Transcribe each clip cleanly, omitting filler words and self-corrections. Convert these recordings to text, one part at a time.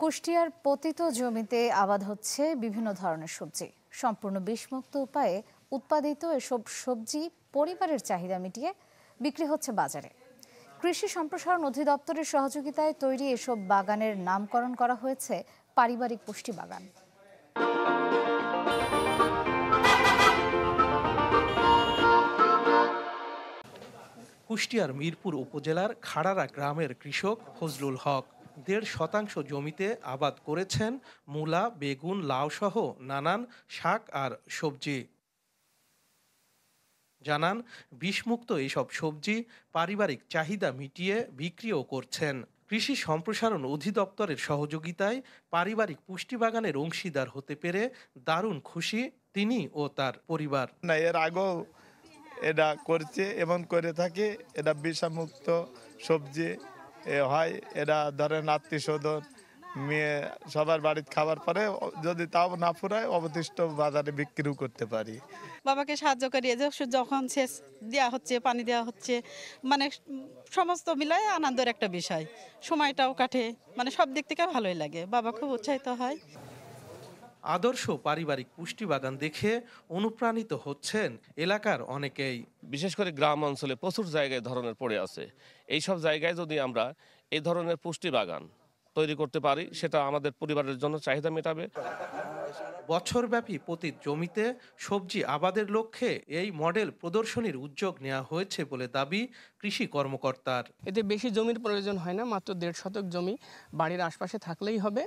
কুষ্টিয়ার পতিত জমিতে আবাদ হচ্ছে বিভিন্ন ধরনের সবজি। সম্পূর্ণ বিষমুক্ত উপায়ে উৎপাদিত এসব সবজি পরিবারের চাহিদা মিটিয়ে বিক্রি হচ্ছে বাজারে। কৃষি সম্প্রসারণ অধিদপ্তরের সহযোগিতায় তৈরি এসব বাগানের নামকরণ করা হয়েছে পারিবারিক পুষ্টি বাগান। কুষ্টিয়ার মিরপুর উপজেলার খাড়ারা গ্রামের কৃষক ফজলুল হক ১.৫ শতাংশ জমিতে আবাদ করেছেন মূলা, বেগুন, লাউ সহ নানান শাক আর সবজি। জানান, বিষমুক্ত এসব সবজি পারিবারিক চাহিদা মিটিয়ে বিক্রিও করছেন। কৃষি সম্প্রসারণ অধিদপ্তরের সহযোগিতায় পারিবারিক পুষ্টি বাগানের অংশীদার হতে পেরে দারুণ খুশি তিনি ও তার পরিবার। এর আগেও এটা করছে এবং করে থাকে। এটা বিষমুক্ত সবজি হয়। এটা ধরেন আত্মীয় স্বজন মেয়ে সবার বাড়িতে খাবার পরে যদি তাও না ফুরায় অবশিষ্ট বাজারে বিক্রিও করতে পারি। বাবাকে সাহায্য করি, যে যখন সেচ দেওয়া হচ্ছে, পানি দেওয়া হচ্ছে, মানে সমস্ত মিলায় আনন্দের একটা বিষয়। সময়টাও কাটে, মানে সব দিক থেকে ভালোই লাগে। বাবা খুব উৎসাহিত হয়। আদর্শ পারিবারিক পুষ্টি বাগান দেখে অনুপ্রাণিত হচ্ছেন এলাকার অনেকেই। বিশেষ করে গ্রাম অঞ্চলে প্রচুর জায়গায় ধরনের পড়ে আছে। এই সব জায়গায় যদি আমরা এই ধরনের পুষ্টি বাগান তৈরি করতে পারি, সেটা আমাদের পরিবারের জন্য চাহিদা মেটাবে। বছরব্যাপী পতিত জমিতে সবজি আবাদের লক্ষ্যে এই মডেল প্রদর্শনীর উদ্যোগ নেওয়া হয়েছে বলে দাবি কৃষি কর্মকর্তার। এতে বেশি জমির প্রয়োজন হয় না, মাত্র ১.৫ শতক জমি বাড়ির আশপাশে থাকলেই হবে।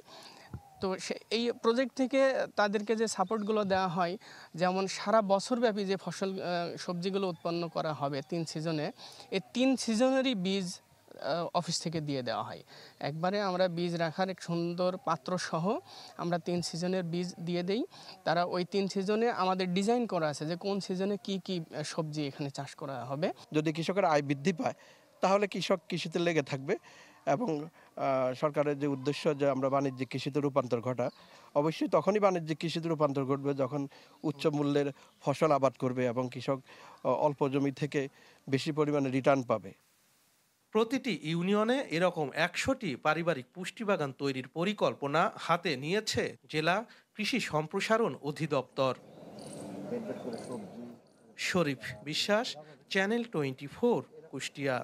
তো এই প্রজেক্ট থেকে তাদেরকে যে সাপোর্টগুলো দেওয়া হয়, যেমন সারা বছরব্যাপী যে ফসল সবজিগুলো উৎপন্ন করা হবে ৩ সিজনে, এই ৩ সিজনেরই বীজ অফিস থেকে দিয়ে দেওয়া হয়। একবারে আমরা বীজ রাখার এক সুন্দর পাত্র সহ আমরা ৩ সিজনের বীজ দিয়ে দেই। তারা ওই ৩ সিজনে আমাদের ডিজাইন করা আছে যে কোন সিজনে কি কি সবজি এখানে চাষ করা হবে। যদি কৃষকের আয় বৃদ্ধি পায় তাহলে কৃষক কৃষিতে লেগে থাকবে এবং সরকারের যে উদ্দেশ্য যে আমরা বাণিজ্যিক কৃষিতে রূপান্তর ঘটা, অবশ্যই তখনই বাণিজ্যিক কৃষিতে রূপান্তর ঘটবে যখন উচ্চ মূল্যের ফসল আবাদ করবে এবং কৃষক অল্প জমি থেকে বেশি পরিমাণে রিটার্ন পাবে। প্রতিটি ইউনিয়নে এরকম ১০০টি পারিবারিক পুষ্টি বাগান তৈরির পরিকল্পনা হাতে নিয়েছে জেলা কৃষি সম্প্রসারণ অধিদপ্তর। শরীফ বিশ্বাস, চ্যানেল 24, কুষ্টিয়া।